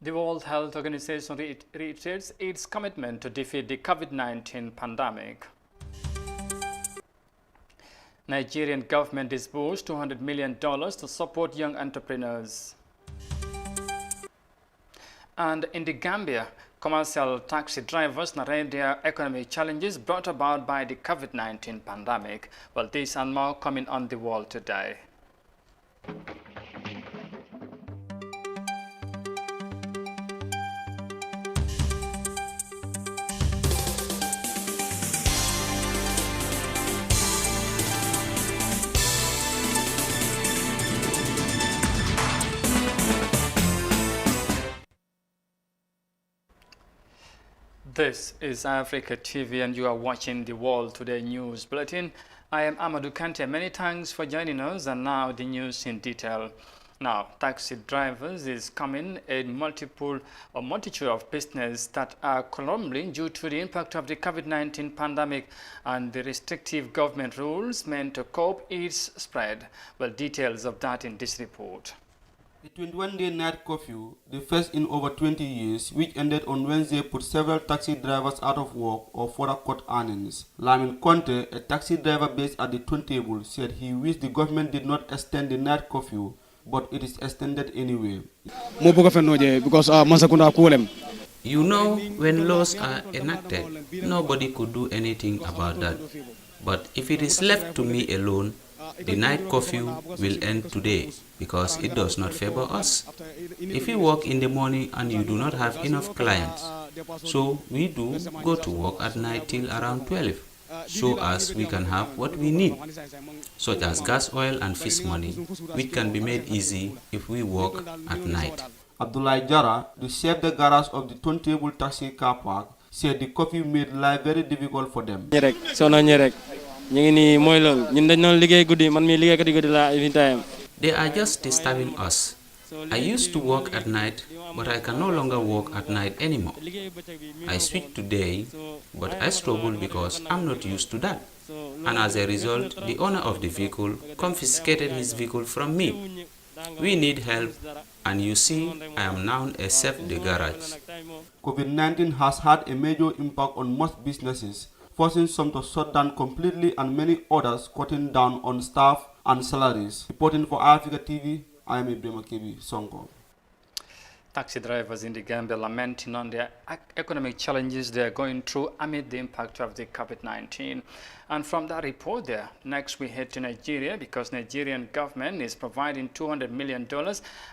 The World Health Organization reiterates its commitment to defeat the COVID-19 pandemic. Nigerian government disbursed $200 million to support young entrepreneurs. And in the Gambia, commercial taxi drivers narrate their economic challenges brought about by the COVID-19 pandemic. Well, this and more coming on The World today. This is Africa TV and you are watching the World Today News Bulletin. I am Amadou Kante. Many thanks for joining us, and now the news in detail. Now, taxi drivers is coming a multitude of businesses that are crumbling due to the impact of the COVID-19 pandemic and the restrictive government rules meant to cope its spread. Well, details of that in this report. The 21-day night curfew, the first in over 20 years, which ended on Wednesday, put several taxi drivers out of work or further cut earnings. Lamin Conte, a taxi driver based at the turntable, said he wished the government did not extend the night curfew, but it is extended anyway. You know, when laws are enacted, nobody could do anything about that. But if it is left to me alone, the night curfew will end today because it does not favor us. If you work in the morning and you do not have enough clients, so we do go to work at night till around 12, so as we can have what we need, such as gas, oil and fish money, which can be made easy if we work at night. Abdullah Jara, the chef de garage of the turntable taxi car park, said the curfew made life very difficult for them. They are just disturbing us. I used to work at night, but I can no longer work at night anymore. I switched to day, but I struggle because I'm not used to that. And as a result, the owner of the vehicle confiscated his vehicle from me. We need help, and you see, I am now a chef de garage. COVID-19 has had a major impact on most businesses, forcing some to shut down completely and many others cutting down on staff and salaries. Reporting for Africa TV, I am Ibrahim Kebi Sonko. Taxi drivers in the Gambia lamenting on their economic challenges they are going through amid the impact of the COVID-19. And from that report there, next we head to Nigeria because Nigerian government is providing $200 million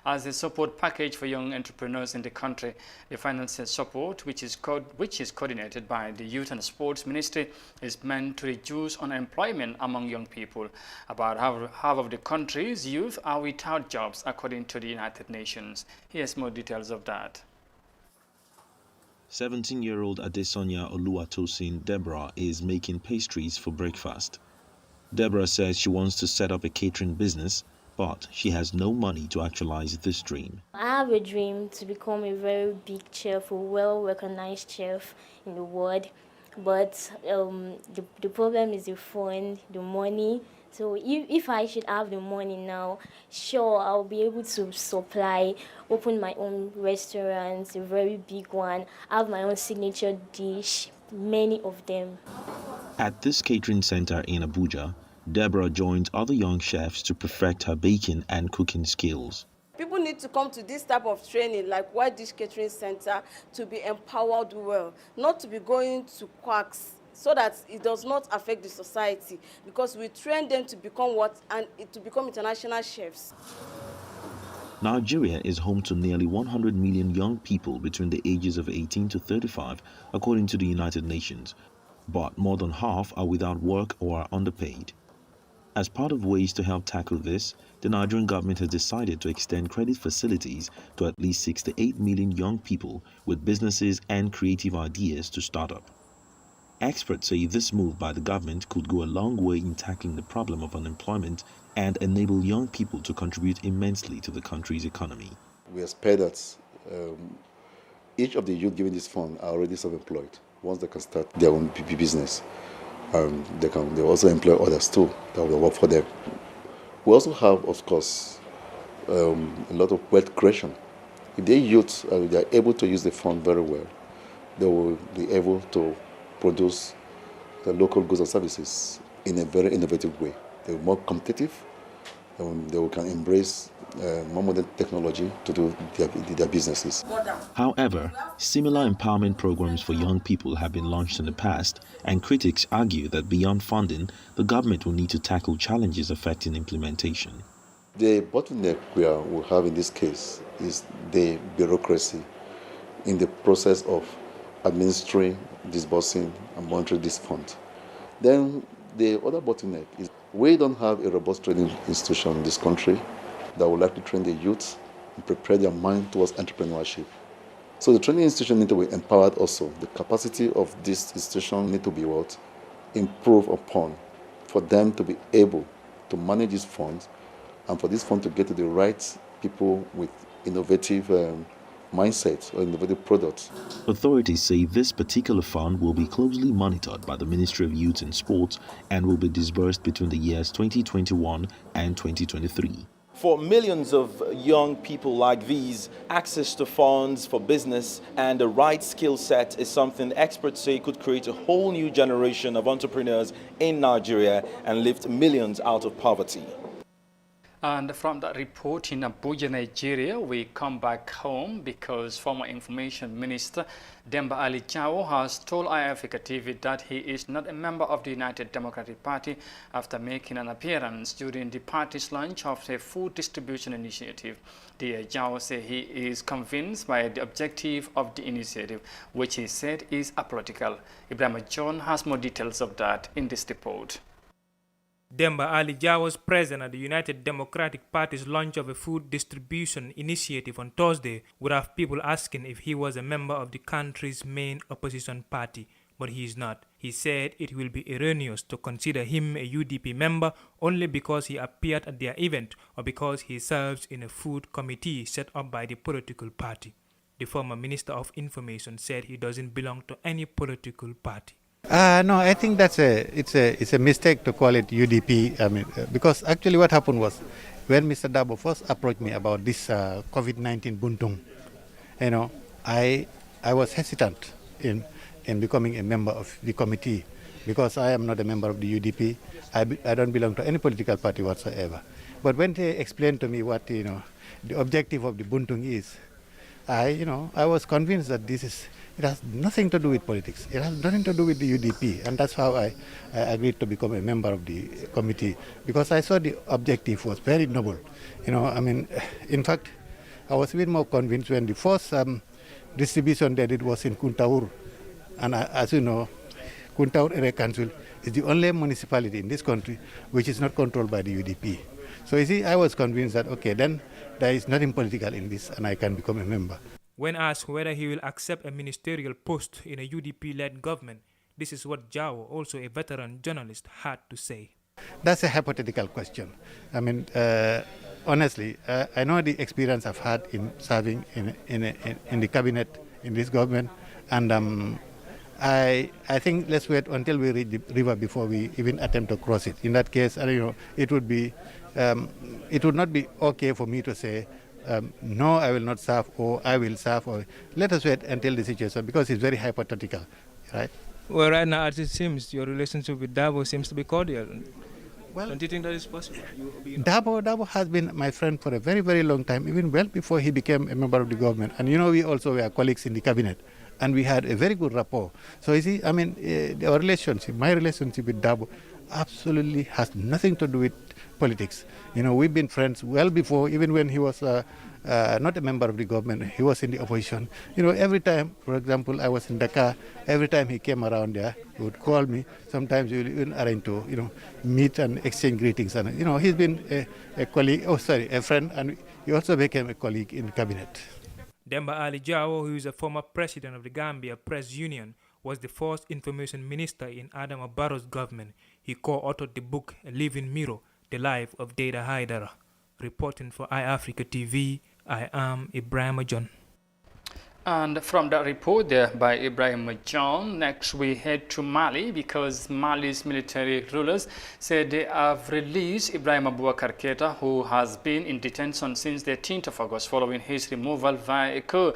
as a support package for young entrepreneurs in the country. The financial support, which is coordinated by the Youth and Sports Ministry, is meant to reduce unemployment among young people. About half of the country's youth are without jobs, according to the United Nations. Here's more details of that. 17-year-old Adesonia Oluwatosin Deborah is making pastries for breakfast. Deborah says she wants to set up a catering business, but she has no money to actualize this dream. I have a dream to become a very big chef, a well-recognized chef in the world, but the problem is the fund, the money. So if I should have the money now, sure, I'll be able to supply, open my own restaurants, a very big one, have my own signature dish, many of them. At this catering center in Abuja, Deborah joined other young chefs to perfect her baking and cooking skills. People need to come to this type of training, like White Dish Catering Center, to be empowered well, not to be going to quacks, so that it does not affect the society, because we train them to become to become international chefs. Nigeria is home to nearly 100 million young people between the ages of 18 to 35, according to the United Nations. But more than half are without work or are underpaid. As part of ways to help tackle this, the Nigerian government has decided to extend credit facilities to at least 6 to 8 million young people with businesses and creative ideas to start up. Experts say this move by the government could go a long way in tackling the problem of unemployment and enable young people to contribute immensely to the country's economy. We expect that each of the youth given this fund are already self-employed. Once they can start their own business, they also employ others too that will work for them. We also have, of course, a lot of wealth creation. If the youth they are able to use the fund very well, they will be able to produce the local goods and services in a very innovative way. They are more competitive. They can embrace more modern technology to do their businesses. However, similar empowerment programs for young people have been launched in the past, and critics argue that beyond funding, the government will need to tackle challenges affecting implementation. The bottleneck we have in this case is the bureaucracy in the process of administering, disbursing, and monitoring this fund. Then the other bottleneck is we don't have a robust training institution in this country that would like to train the youth and prepare their mind towards entrepreneurship. So the training institution need to be empowered also. The capacity of this institution need to be improved upon for them to be able to manage these funds and for this fund to get to the right people with innovative mindset or innovative products. Authorities say this particular fund will be closely monitored by the Ministry of Youth and Sports and will be disbursed between the years 2021 and 2023. For millions of young people like these, access to funds for business and the right skill set is something experts say could create a whole new generation of entrepreneurs in Nigeria and lift millions out of poverty. And from that report in Abuja, Nigeria, we come back home because former Information Minister Demba Ali Jallow has told Africa TV that he is not a member of the United Democratic Party after making an appearance during the party's launch of a food distribution initiative. The Jallow said he is convinced by the objective of the initiative, which he said is apolitical. Ibrahim John has more details of that in this report. Demba Ali Jallow was present at the United Democratic Party's launch of a food distribution initiative on Thursday, would have people asking if he was a member of the country's main opposition party, but he is not. He said it will be erroneous to consider him a UDP member only because he appeared at their event or because he serves in a food committee set up by the political party. The former Minister of Information said he doesn't belong to any political party. No, I think it's a mistake to call it UDP. I mean, because actually what happened was when Mr. Dabo first approached me about this COVID-19 buntung, I was hesitant in becoming a member of the committee because I am not a member of the UDP. I don't belong to any political party whatsoever. But when they explained to me what the objective of the buntung is, I was convinced that it has nothing to do with politics. It has nothing to do with the UDP, and that's how I agreed to become a member of the committee, because I saw the objective was very noble. In fact, I was even more convinced when the first distribution they did was in Kuntaur, and as you know, Kuntaur Area Council is the only municipality in this country which is not controlled by the UDP. So you see, I was convinced that okay, then there is nothing political in this, and I can become a member. When asked whether he will accept a ministerial post in a UDP-led government, this is what Jallow, also a veteran journalist, had to say. That's a hypothetical question. Honestly, I know the experience I've had in serving in the cabinet in this government, and I think let's wait until we reach the river before we even attempt to cross it. In that case, it would not be okay for me to say, no, I will not serve, or I will serve, or let us wait until the situation, because it's very hypothetical, right? Well, right now, as it seems, your relationship with Dabo seems to be cordial. Well, don't you think that is possible? Dabo has been my friend for a very, very long time, even well before he became a member of the government. And you know, we also were colleagues in the cabinet, and we had a very good rapport. So you see, I mean, our relationship, my relationship with Dabo, absolutely has nothing to do with politics. You know, we've been friends well before, even when he was not a member of the government, he was in the opposition. You know, every time, for example, I was in Dakar, every time he came around there, he would call me. Sometimes we would even arrange to, you know, meet and exchange greetings. And, you know, he's been a colleague, a friend, and he also became a colleague in the cabinet. Demba Ali Jallow, who is a former president of the Gambia Press Union, was the first information minister in Adama Barrow's government. He co-authored the book A Living Mirror, The Life of Data Haidara. Reporting for iAfrica TV, I am Ibrahim John. And from that report there by Ibrahim John, next we head to Mali because Mali's military rulers said they have released Ibrahim Abubakar Keita, who has been in detention since the 18th of August following his removal via a coup.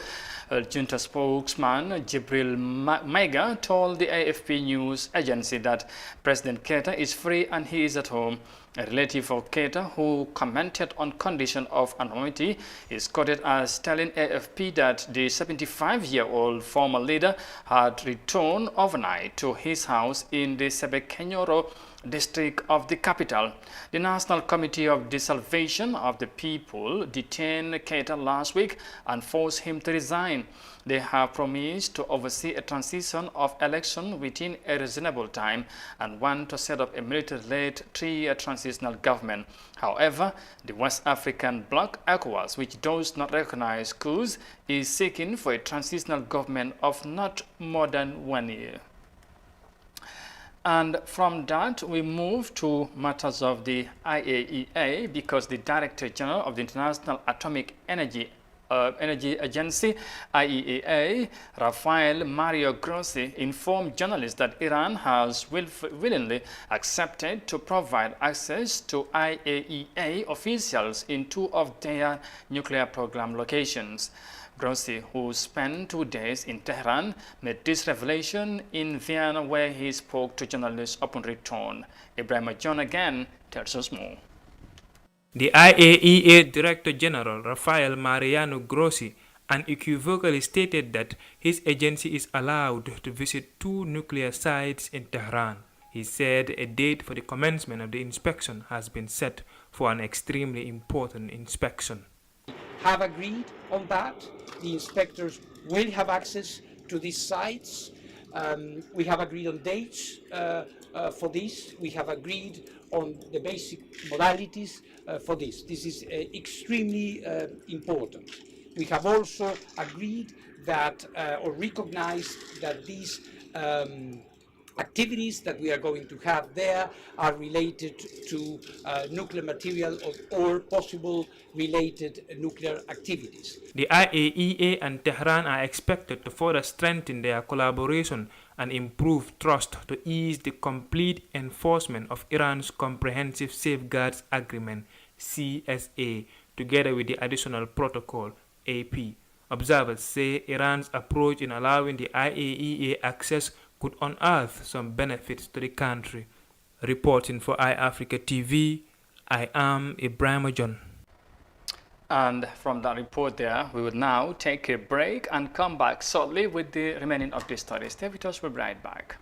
Junta spokesman Jibril Maiga told the AFP news agency that President Keita is free and he is at home. A relative of Keita, who commented on condition of anonymity, is quoted as telling AFP that the 75-year-old former leader had returned overnight to his house in the Sebekenyoro district of the capital. The National Committee of the Salvation of the People detained Keita last week and forced him to resign. They have promised to oversee a transition of election within a reasonable time and want to set up a military-led 3-year transitional government. However, the West African bloc, ECOWAS, which does not recognize coups, is seeking for a transitional government of not more than 1 year. And from that, we move to matters of the IAEA because the Director General of the International Atomic Energy Agency, IAEA, Rafael Mario Grossi, informed journalists that Iran has willingly accepted to provide access to IAEA officials in 2 of their nuclear program locations. Grossi, who spent 2 days in Tehran, made this revelation in Vienna, where he spoke to journalists upon return. Ibrahim John again tells us more. The IAEA Director General Rafael Mariano Grossi unequivocally stated that his agency is allowed to visit 2 nuclear sites in Tehran. He said a date for the commencement of the inspection has been set for an extremely important inspection. Have agreed on that. The inspectors will have access to these sites. We have agreed on dates for this. We have agreed on the basic modalities for this. This is extremely important. We have also agreed that or recognized that these activities that we are going to have there are related to nuclear material or possible related nuclear activities. The IAEA and Tehran are expected to further strengthen their collaboration and improve trust to ease the complete enforcement of Iran's Comprehensive Safeguards Agreement, CSA, together with the Additional Protocol, AP. Observers say Iran's approach in allowing the IAEA access could unearth some benefits to the country. Reporting for iAfrica TV, I am Ibrahim John. And from that report there, we will now take a break and come back shortly with the remaining of the story. Stay with us, we'll be right back.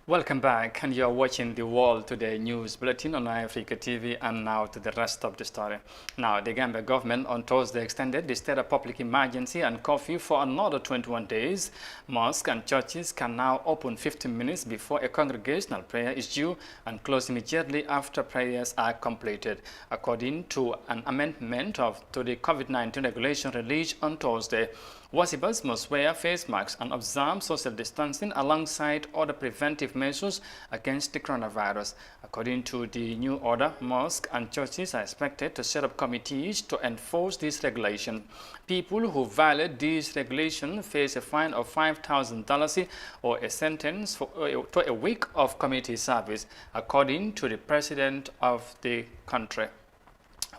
Welcome back, and you're watching the World Today News Bulletin on Africa TV, and now to the rest of the story. Now, the Gambia government on Thursday extended the state of public emergency and curfew for another 21 days. Mosques and churches can now open 15 minutes before a congregational prayer is due and close immediately after prayers are completed, according to an amendment to the COVID-19 regulation released on Thursday. Worshippers must wear face masks and observe social distancing alongside other preventive measures against the coronavirus. According to the new order, mosques and churches are expected to set up committees to enforce this regulation. People who violate this regulation face a fine of $5,000 or a sentence to a week of community service, according to the president of the country,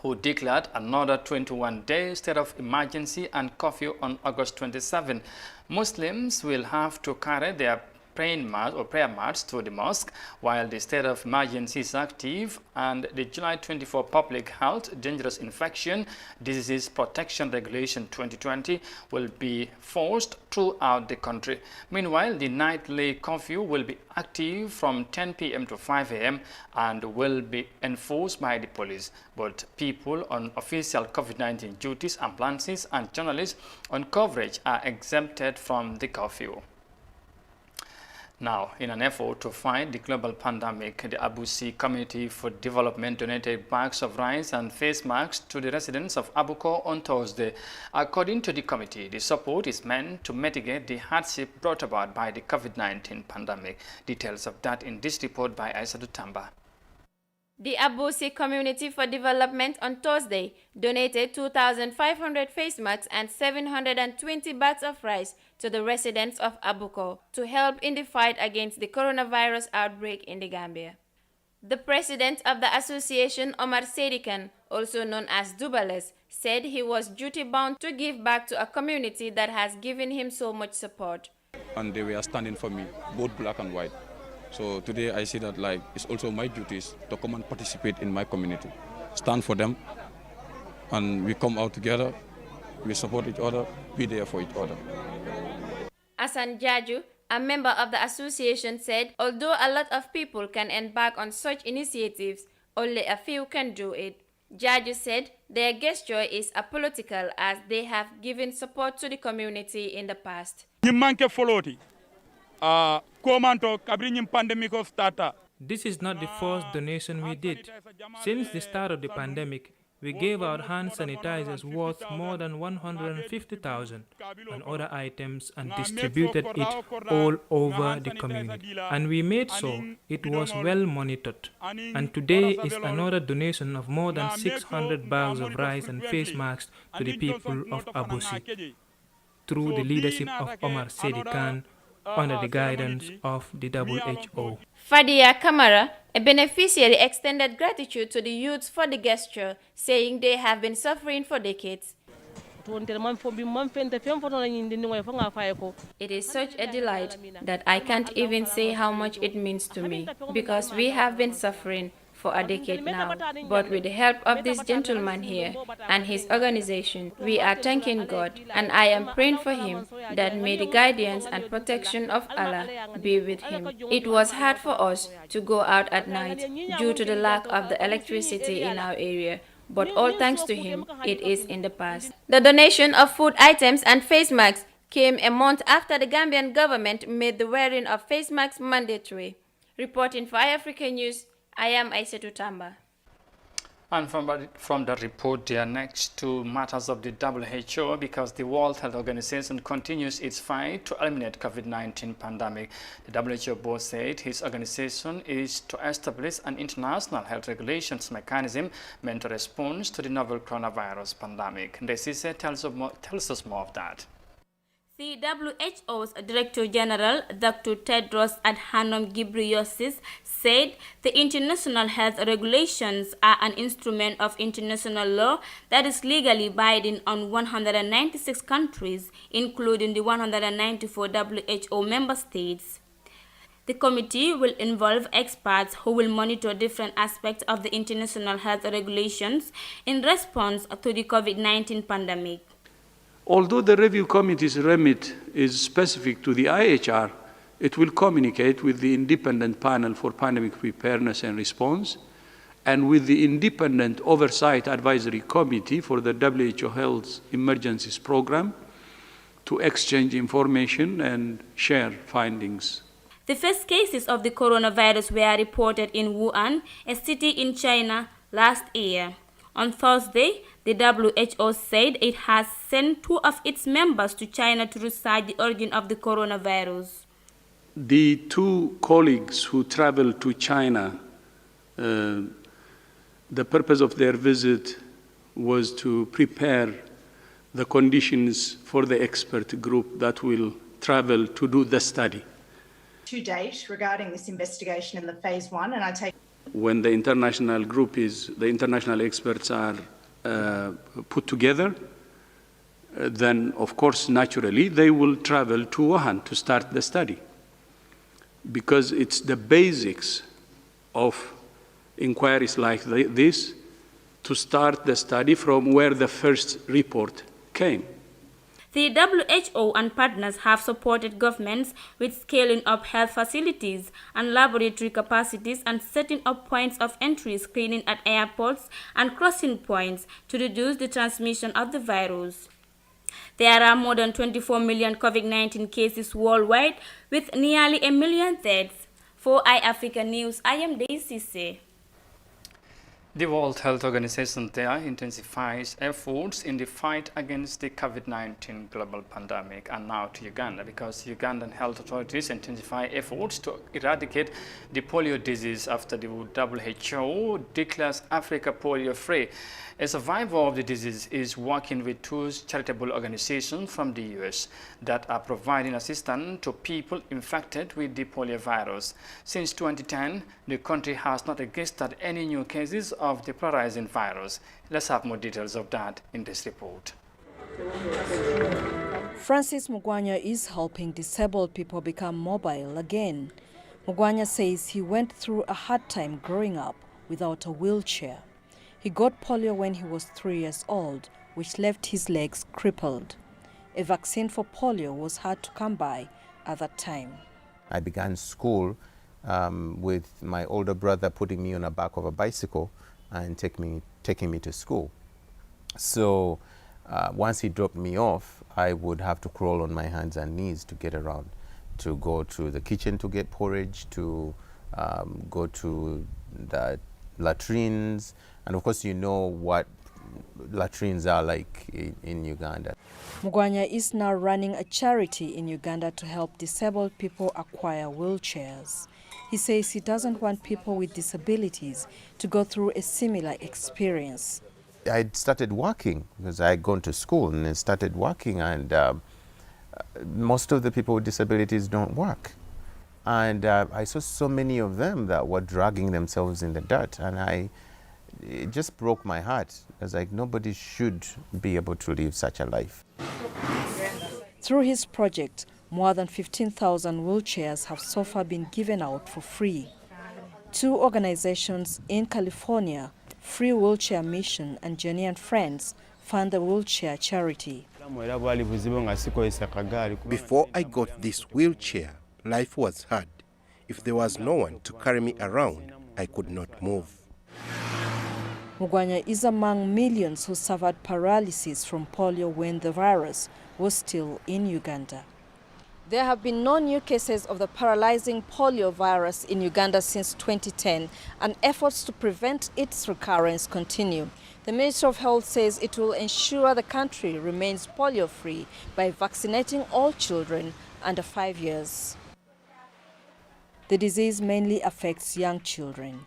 who declared another 21-day state of emergency and curfew on August 27. Muslims will have to carry their praying mat or prayer mats to the mosque while the state of emergency is active, and the July 24 Public Health Dangerous Infection Diseases Protection Regulation 2020 will be forced throughout the country. Meanwhile, the nightly curfew will be active from 10 p.m. to 5 a.m. and will be enforced by the police. But people on official COVID-19 duties, ambulances and journalists on coverage are exempted from the curfew. Now, in an effort to fight the global pandemic, the Abusi Committee for Development donated bags of rice and face masks to the residents of Abuko on Thursday. According to the committee, the support is meant to mitigate the hardship brought about by the COVID-19 pandemic. Details of that in this report by Aissatou Tamba. The Abusi Community for Development on Thursday donated 2,500 face masks and 720 bags of rice to the residents of Abuko to help in the fight against the coronavirus outbreak in the Gambia. The president of the association, Omar Sedikan, also known as Dubales, said he was duty-bound to give back to a community that has given him so much support. And they were standing for me, both black and white. So today I see that it's also my duties to come and participate in my community, stand for them, and we come out together, we support each other, be there for each other. Asan Jaju, a member of the association, said although a lot of people can embark on such initiatives, only a few can do it. Jaju said their gesture is apolitical as they have given support to the community in the past. This is not the first donation we did. Since the start of the pandemic, we gave out hand sanitizers worth more than 150,000 and other items and distributed it all over the community. And we made so it was well monitored. And today is another donation of more than 600 bags of rice and face masks to the people of Abusi through the leadership of Omar Sedikan under the guidance of the WHO. Fadia Kamara, a beneficiary, extended gratitude to the youths for the gesture, saying they have been suffering for decades. It is such a delight that I can't even say how much it means to me, because we have been suffering for a decade now. But with the help of this gentleman here and his organization, we are thanking God, and I am praying for him that may the guidance and protection of Allah be with him. It was hard for us to go out at night due to the lack of the electricity in our area, but all thanks to him, it is in the past. The donation of food items and face masks came a month after the Gambian government made the wearing of face masks mandatory. Reporting for iAfrica News, I am Aissatou Tamba. And from the report, they are next to matters of the WHO, because the World Health Organization continues its fight to eliminate COVID-19 pandemic. The WHO boss said his organization is to establish an international health regulations mechanism meant to respond to the novel coronavirus pandemic. Desise tells us more of that. The WHO's Director General, Dr. Tedros Adhanom Ghebreyesus, said the international health regulations are an instrument of international law that is legally binding on 196 countries, including the 194 WHO member states. The committee will involve experts who will monitor different aspects of the international health regulations in response to the COVID-19 pandemic. Although the review committee's remit is specific to the IHR, It will communicate with the Independent Panel for Pandemic Preparedness and Response and with the Independent Oversight Advisory Committee for the WHO Health Emergencies Program to exchange information and share findings. The first cases of the coronavirus were reported in Wuhan, a city in China, last year. On Thursday, the WHO said it has sent 2 of its members to China to research the origin of the coronavirus. The 2 colleagues who traveled to China, the purpose of their visit was to prepare the conditions for the expert group that will travel to do the study. To date, regarding this investigation in the phase 1, and I take... When the international group the international experts are put together, then of course, naturally, they will travel to Wuhan to start the study. Because it's the basics of inquiries like this to start the study from where the first report came. The WHO and partners have supported governments with scaling up health facilities and laboratory capacities and setting up points of entry screening at airports and crossing points to reduce the transmission of the virus. There are more than 24 million COVID-19 cases worldwide, with nearly 1 million deaths. For iAfrica News, I am Daisy C. The World Health Organization there intensifies efforts in the fight against the COVID-19 global pandemic. And now to Uganda, because Ugandan health authorities intensify efforts to eradicate the polio disease after the WHO declares Africa polio-free. A survivor of the disease is working with 2 charitable organizations from the US that are providing assistance to people infected with the polio virus. Since 2010, the country has not registered any new cases of the paralyzing virus. Let's have more details of that in this report. Francis Mugwanya is helping disabled people become mobile again. Mugwanya says he went through a hard time growing up without a wheelchair. He got polio when he was 3 years old, which left his legs crippled. A vaccine for polio was hard to come by at that time. I began school with my older brother putting me on the back of a bicycle and taking me to school. So once he dropped me off, I would have to crawl on my hands and knees to get around, to go to the kitchen to get porridge, to go to the latrines, and of course you know what latrines are like in Uganda. Mugwanya is now running a charity in Uganda to help disabled people acquire wheelchairs. He says he doesn't want people with disabilities to go through a similar experience. I started working because I had gone to school and I started working, and most of the people with disabilities don't work. And I saw so many of them that were dragging themselves in the dirt, and it just broke my heart. I was like, nobody should be able to live such a life. Through his project, more than 15,000 wheelchairs have so far been given out for free. 2 organizations in California, Free Wheelchair Mission and Jenny and Friends, fund the wheelchair charity. Before I got this wheelchair, life was hard. If there was no one to carry me around, I could not move. Mugwanya is among millions who suffered paralysis from polio when the virus was still in Uganda. There have been no new cases of the paralyzing polio virus in Uganda since 2010, and efforts to prevent its recurrence continue. The Ministry of Health says it will ensure the country remains polio-free by vaccinating all children under 5 years. The disease mainly affects young children.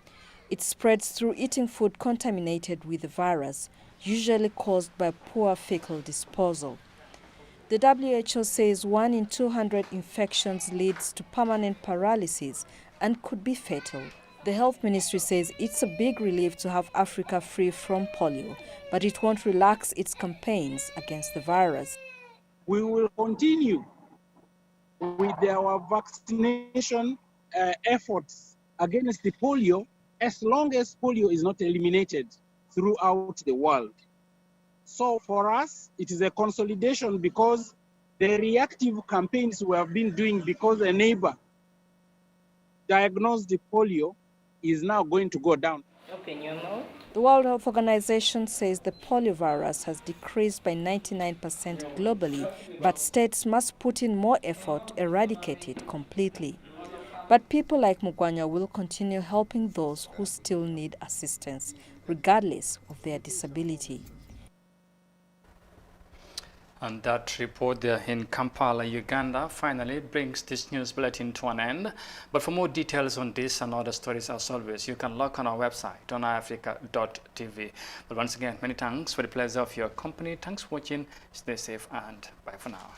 It spreads through eating food contaminated with the virus, usually caused by poor fecal disposal. The WHO says 1 in 200 infections leads to permanent paralysis and could be fatal. The Health Ministry says it's a big relief to have Africa free from polio, but it won't relax its campaigns against the virus. We will continue with our vaccination efforts against the polio as long as polio is not eliminated throughout the world. So for us, it is a consolidation because the reactive campaigns we have been doing because a neighbor diagnosed the polio is now going to go down. The World Health Organization says the polio virus has decreased by 99% globally, but states must put in more effort to eradicate it completely. But people like Mugwanya will continue helping those who still need assistance, regardless of their disability. And that report there in Kampala, Uganda, finally brings this news bulletin to an end. But for more details on this and other stories, as always, you can log on our website on iafrica.tv. But once again, many thanks for the pleasure of your company. Thanks for watching. Stay safe and bye for now.